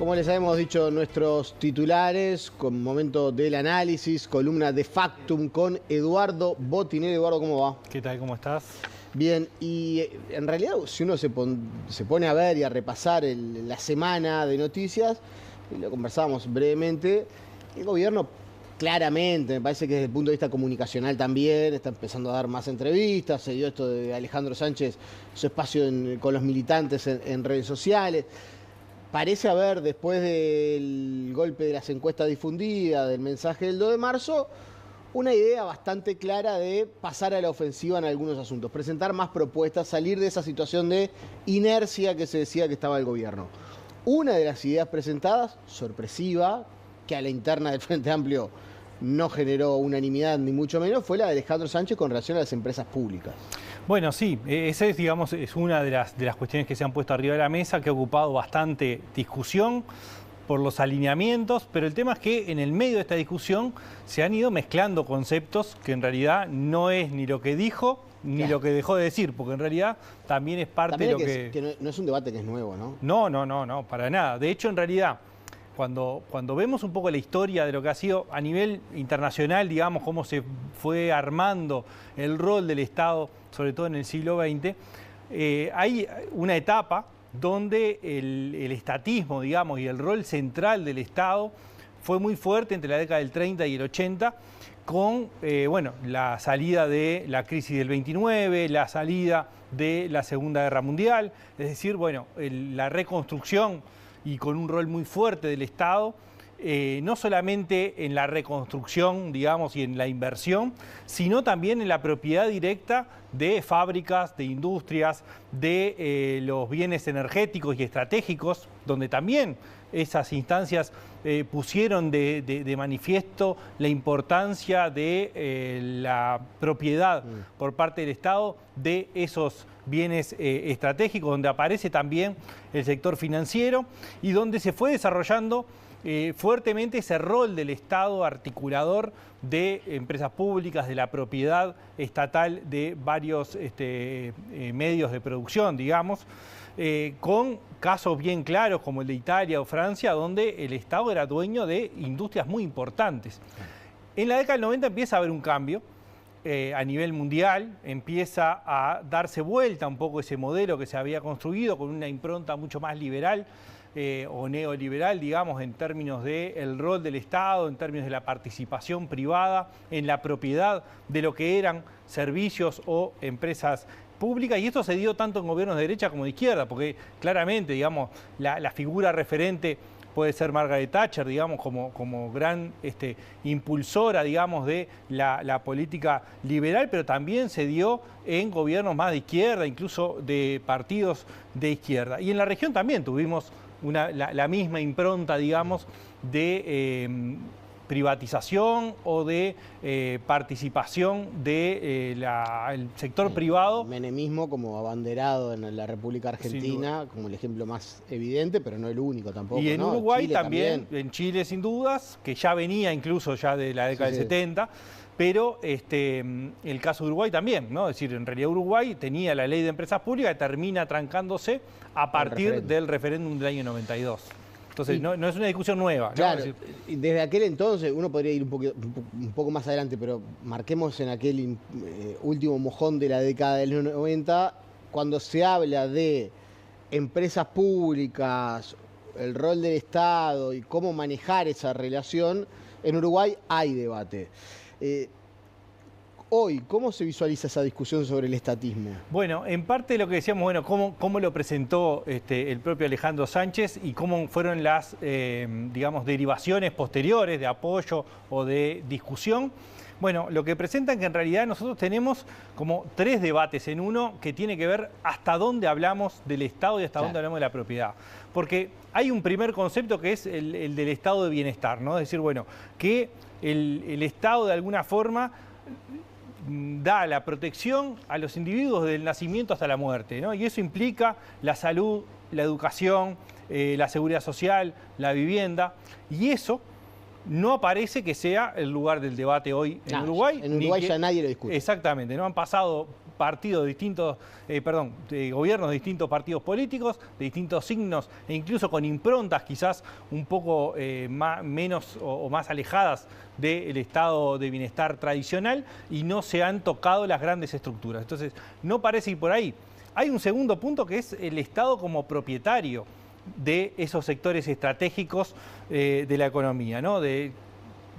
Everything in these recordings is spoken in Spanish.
Como les habíamos dicho nuestros titulares, con momento del análisis, columna de Factum con Eduardo Botinelli. Eduardo, ¿cómo va? ¿Qué tal? ¿Cómo estás? Bien, y en realidad si uno se pone a ver y a repasar la semana de noticias, y lo conversábamos brevemente, el gobierno claramente, me parece que desde el punto de vista comunicacional también, está empezando a dar más entrevistas, se dio esto de Alejandro Sánchez, su espacio con los militantes en redes sociales. Parece haber, después del golpe de las encuestas difundidas, del mensaje del 2 de marzo, una idea bastante clara de pasar a la ofensiva en algunos asuntos, presentar más propuestas, salir de esa situación de inercia que se decía que estaba el gobierno. Una de las ideas presentadas, sorpresiva, que a la interna del Frente Amplio no generó unanimidad ni mucho menos, fue la de Alejandro Sánchez con relación a las empresas públicas. Bueno, sí, esa es, digamos, es una de las cuestiones que se han puesto arriba de la mesa, que ha ocupado bastante discusión por los alineamientos, pero el tema es que en el medio de esta discusión se han ido mezclando conceptos que en realidad no es ni lo que dijo ni lo que dejó de decir, porque en realidad también es parte también de lo que no es un debate que es nuevo, ¿no? No, para nada. De hecho, en realidad, cuando vemos un poco la historia de lo que ha sido a nivel internacional, digamos, cómo se fue armando el rol del Estado, sobre todo en el siglo XX, hay una etapa donde el estatismo, digamos, y el rol central del Estado fue muy fuerte entre la década del 30 y el 80, con la salida de la crisis del 29, la salida de la Segunda Guerra Mundial, es decir, la reconstrucción y con un rol muy fuerte del Estado, no solamente en la reconstrucción, digamos, y en la inversión, sino también en la propiedad directa de fábricas, de industrias, de los bienes energéticos y estratégicos, donde también esas instancias pusieron de manifiesto la importancia de la propiedad por parte del Estado de esos bienes estratégicos, donde aparece también el sector financiero y donde se fue desarrollando fuertemente ese rol del Estado articulador de empresas públicas, de la propiedad estatal de varios medios de producción, digamos, con casos bien claros como el de Italia o Francia, donde el Estado era dueño de industrias muy importantes. En la década del 90 empieza a haber un cambio a nivel mundial, empieza a darse vuelta un poco ese modelo que se había construido con una impronta mucho más liberal, o neoliberal, digamos, en términos del rol del Estado, en términos de la participación privada, en la propiedad de lo que eran servicios o empresas públicas, y esto se dio tanto en gobiernos de derecha como de izquierda, porque claramente, digamos, la figura referente puede ser Margaret Thatcher, digamos, como gran impulsora, digamos, de la política liberal, pero también se dio en gobiernos más de izquierda, incluso de partidos de izquierda. Y en la región también tuvimos la misma impronta, digamos, de privatización o de participación del sector privado. El menemismo como abanderado en la República Argentina, como el ejemplo más evidente, pero no el único tampoco. Y en ¿no? Uruguay Chile también, en Chile sin dudas, que ya venía incluso ya de la década del 70, pero el caso de Uruguay también, ¿no? Es decir, en realidad Uruguay tenía la ley de empresas públicas que termina trancándose a partir del referéndum del año 92. Entonces, no es una discusión nueva, ¿no? Claro, desde aquel entonces, uno podría ir un poco más adelante, pero marquemos en aquel último mojón de la década del 90, cuando se habla de empresas públicas, el rol del Estado y cómo manejar esa relación, en Uruguay hay debate. Hoy, ¿cómo se visualiza esa discusión sobre el estatismo? Bueno, en parte lo que decíamos, cómo lo presentó el propio Alejandro Sánchez y cómo fueron las, digamos, derivaciones posteriores de apoyo o de discusión. Bueno, lo que presentan que en realidad nosotros tenemos como tres debates en uno que tiene que ver hasta dónde hablamos del Estado y hasta dónde hablamos de la propiedad. Porque hay un primer concepto que es el del estado de bienestar, ¿no? Es decir, que el Estado de alguna forma da la protección a los individuos del nacimiento hasta la muerte, ¿no? Y eso implica la salud, la educación, la seguridad social, la vivienda, y eso no aparece que sea el lugar del debate hoy en Uruguay. En Uruguay ya nadie lo discute. Exactamente, no han pasado partidos de distintos, gobiernos de distintos partidos políticos, de distintos signos, e incluso con improntas quizás un poco menos o más alejadas del estado de bienestar tradicional, y no se han tocado las grandes estructuras. Entonces, no parece ir por ahí. Hay un segundo punto, que es el Estado como propietario de esos sectores estratégicos de la economía, ¿no? De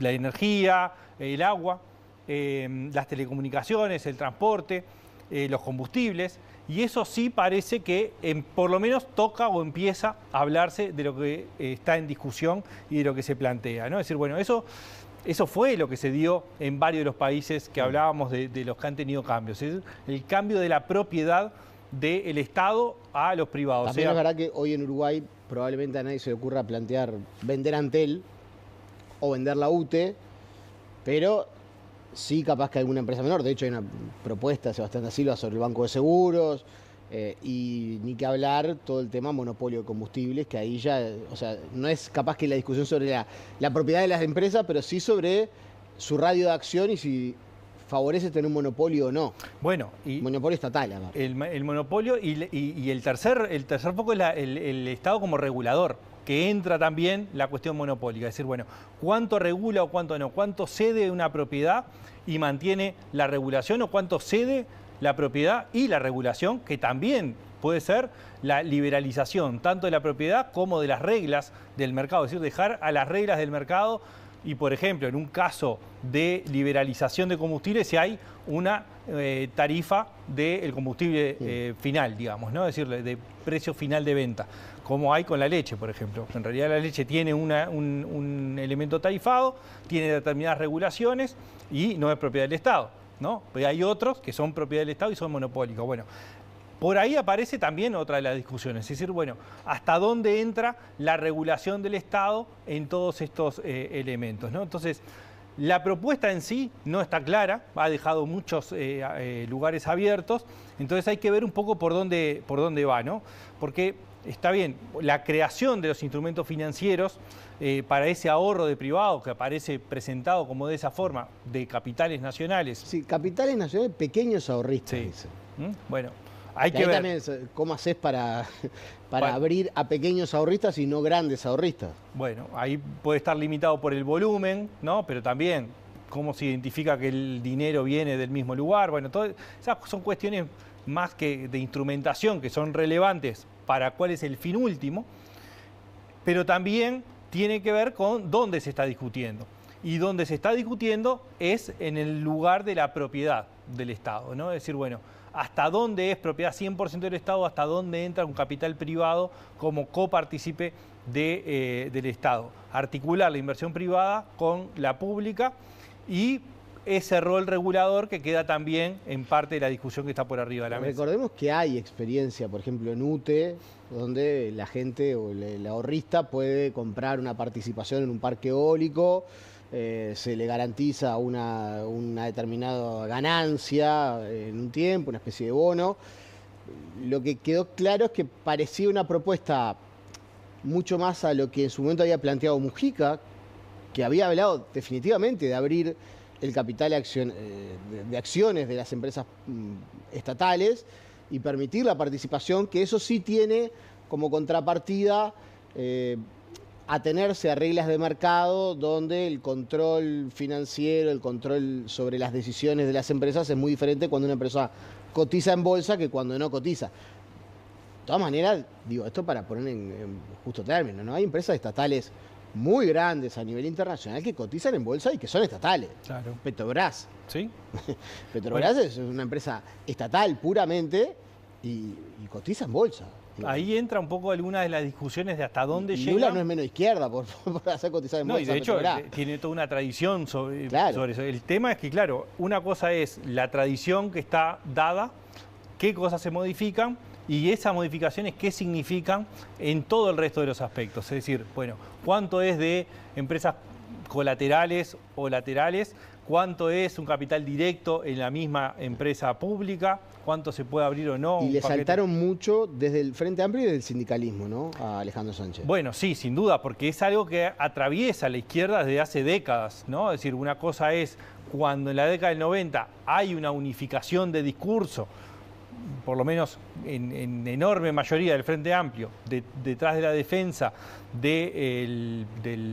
la energía, el agua, las telecomunicaciones, el transporte, los combustibles, y eso sí parece que por lo menos toca o empieza a hablarse de lo que está en discusión y de lo que se plantea, ¿no? Es decir, bueno, eso fue lo que se dio en varios de los países que hablábamos de los que han tenido cambios, es decir, el cambio de la propiedad del Estado a los privados. También es verdad que hoy en Uruguay probablemente a nadie se le ocurra plantear vender Antel o vender la UTE, pero sí capaz que alguna empresa menor. De hecho hay una propuesta de Sebastián da Silva sobre el Banco de Seguros, y ni que hablar todo el tema monopolio de combustibles, que ahí ya, o sea, no es capaz que la discusión sobre la propiedad de las empresas, pero sí sobre su radio de acción y si favorece tener un monopolio o no. Bueno, y monopolio estatal, además. El monopolio y el tercer foco es el Estado como regulador, que entra también la cuestión monopólica. Es decir, bueno, ¿cuánto regula o cuánto no? ¿Cuánto cede una propiedad y mantiene la regulación, o cuánto cede la propiedad y la regulación, que también puede ser la liberalización tanto de la propiedad como de las reglas del mercado? Es decir, dejar a las reglas del mercado. Y, por ejemplo, en un caso de liberalización de combustibles, si hay una tarifa del combustible final, digamos, ¿no? Es decir, de precio final de venta, como hay con la leche, por ejemplo. En realidad la leche tiene un elemento tarifado, tiene determinadas regulaciones y no es propiedad del Estado, ¿no? Pero hay otros que son propiedad del Estado y son monopólicos. Bueno, por ahí aparece también otra de las discusiones, es decir, bueno, ¿hasta dónde entra la regulación del Estado en todos estos elementos, ¿no? Entonces, la propuesta en sí no está clara, ha dejado muchos lugares abiertos, entonces hay que ver un poco por dónde va, ¿no? Porque está bien, la creación de los instrumentos financieros para ese ahorro de privado que aparece presentado como de esa forma, de capitales nacionales. Sí, capitales nacionales, pequeños ahorristas. Sí. Dice. Bueno, hay que ahí ver también cómo haces para abrir a pequeños ahorristas y no grandes ahorristas. Bueno, ahí puede estar limitado por el volumen, ¿no? Pero también cómo se identifica que el dinero viene del mismo lugar. Bueno, todas esas son cuestiones más que de instrumentación, que son relevantes para cuál es el fin último, pero también tiene que ver con dónde se está discutiendo. Y donde se está discutiendo es en el lugar de la propiedad del Estado, ¿no? Es decir, bueno, hasta dónde es propiedad 100% del Estado, hasta dónde entra un capital privado como copartícipe del Estado. Articular la inversión privada con la pública y ese rol regulador que queda también en parte de la discusión que está por arriba de la mesa. Recordemos que hay experiencia, por ejemplo, en UTE, donde la gente o el ahorrista puede comprar una participación en un parque eólico, se le garantiza una determinada ganancia en un tiempo, una especie de bono. Lo que quedó claro es que parecía una propuesta mucho más a lo que en su momento había planteado Mujica, que había hablado definitivamente de abrir el capital de acciones de las empresas estatales y permitir la participación, que eso sí tiene como contrapartida atenerse a reglas de mercado donde el control financiero, el control sobre las decisiones de las empresas es muy diferente cuando una empresa cotiza en bolsa que cuando no cotiza. De todas maneras, digo, esto para poner en justo término, ¿no? Hay empresas estatales muy grandes a nivel internacional que cotizan en bolsa y que son estatales. Claro. Petrobras. ¿Sí? Petrobras bueno, es una empresa estatal puramente y cotiza en bolsa. Ahí entra un poco alguna de las discusiones de hasta dónde llega. Lula no es menos izquierda por hacer cotizar en bolsa. No, y de hecho tiene toda una tradición sobre eso. El tema es que, claro, una cosa es la tradición que está dada, qué cosas se modifican y esas modificaciones qué significan en todo el resto de los aspectos. Es decir, bueno, cuánto es de empresas colaterales o laterales, cuánto es un capital directo en la misma empresa pública, cuánto se puede abrir o no. Y le saltaron mucho desde el Frente Amplio y desde el sindicalismo, ¿no? A Alejandro Sánchez. Bueno, sí, sin duda, porque es algo que atraviesa la izquierda desde hace décadas, ¿no? Es decir, una cosa es cuando en la década del 90 hay una unificación de discurso, por lo menos en enorme mayoría del Frente Amplio, detrás de la defensa del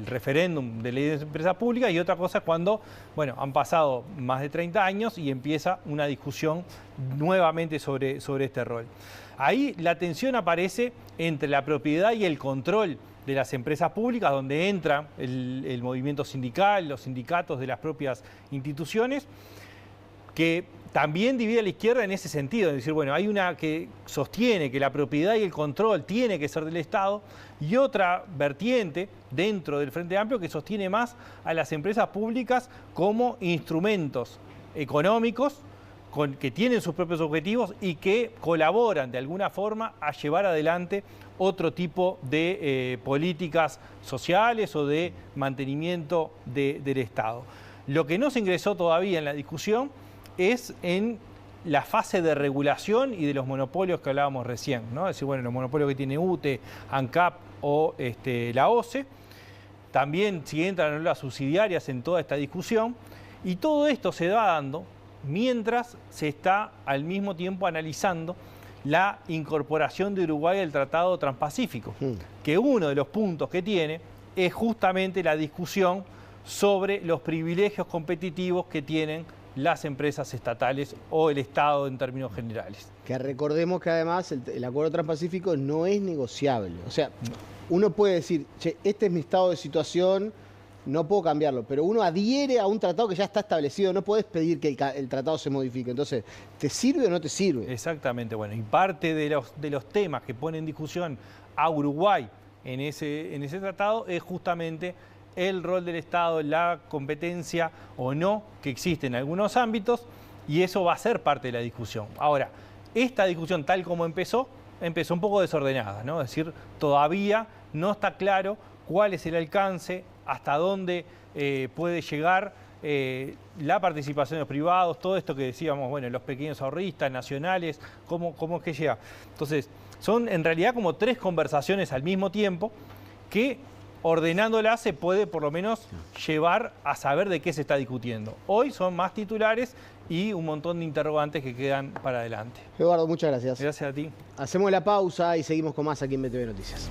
referéndum de ley de empresas públicas, y otra cosa es cuando, bueno, han pasado más de 30 años y empieza una discusión nuevamente sobre este rol. Ahí la tensión aparece entre la propiedad y el control de las empresas públicas, donde entra el movimiento sindical, los sindicatos de las propias instituciones, que también divide a la izquierda en ese sentido, es decir, bueno, hay una que sostiene que la propiedad y el control tiene que ser del Estado, y otra vertiente dentro del Frente Amplio que sostiene más a las empresas públicas como instrumentos económicos que tienen sus propios objetivos y que colaboran de alguna forma a llevar adelante otro tipo de políticas sociales o de mantenimiento del Estado. Lo que no se ingresó todavía en la discusión es en la fase de regulación y de los monopolios que hablábamos recién, ¿no? Es decir, bueno, los monopolios que tiene UTE, ANCAP o la OCE, también si entran o no las subsidiarias en toda esta discusión, y todo esto se va dando mientras se está al mismo tiempo analizando la incorporación de Uruguay al Tratado Transpacífico, que uno de los puntos que tiene es justamente la discusión sobre los privilegios competitivos que tienen las empresas estatales o el Estado en términos generales. Que recordemos que además el acuerdo transpacífico no es negociable. O sea, uno puede decir, che, este es mi estado de situación, no puedo cambiarlo, pero uno adhiere a un tratado que ya está establecido, no puedes pedir que el tratado se modifique. Entonces, ¿te sirve o no te sirve? Exactamente, bueno, y parte de los temas que pone en discusión a Uruguay en ese tratado es justamente el rol del Estado, la competencia o no que existe en algunos ámbitos, y eso va a ser parte de la discusión. Ahora, esta discusión tal como empezó un poco desordenada, ¿no? Es decir, todavía no está claro cuál es el alcance, hasta dónde puede llegar la participación de los privados, todo esto que decíamos, bueno, los pequeños ahorristas, nacionales, cómo es que llega. Entonces, son en realidad como tres conversaciones al mismo tiempo que, ordenándolas, se puede por lo menos llevar a saber de qué se está discutiendo. Hoy son más titulares y un montón de interrogantes que quedan para adelante. Eduardo, muchas gracias. Gracias a ti. Hacemos la pausa y seguimos con más aquí en BTV Noticias.